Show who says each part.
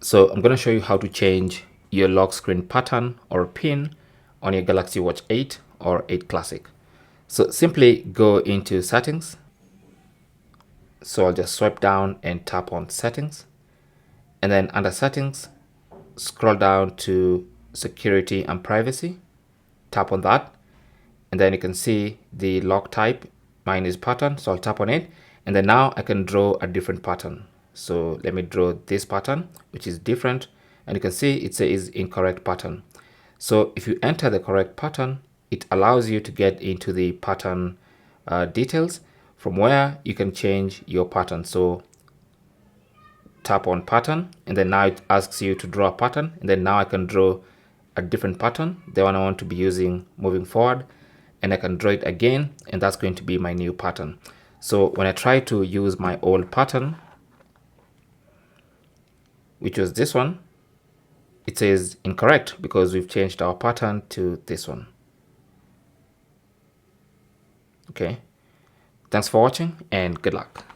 Speaker 1: So I'm going to show you how to change your lock screen pattern or pin on your Galaxy Watch 8 or 8 Classic. So simply go into settings. So I'll just swipe down and tap on settings, and then under settings, scroll down to security and privacy, tap on that, and then you can see the lock type. Mine is pattern, so I'll tap on it, and then now I can draw a different pattern. So let me draw this pattern, which is different, and you can see it says incorrect pattern. So if you enter the correct pattern, it allows you to get into the pattern details, from where you can change your pattern. So tap on pattern, and then now it asks you to draw a pattern, and then now I can draw a different pattern, the one I want to be using moving forward, and I can draw it again, and that's going to be my new pattern. So when I try to use my old pattern, which was this one, it says incorrect because we've changed our pattern to this one. Okay, thanks for watching and good luck.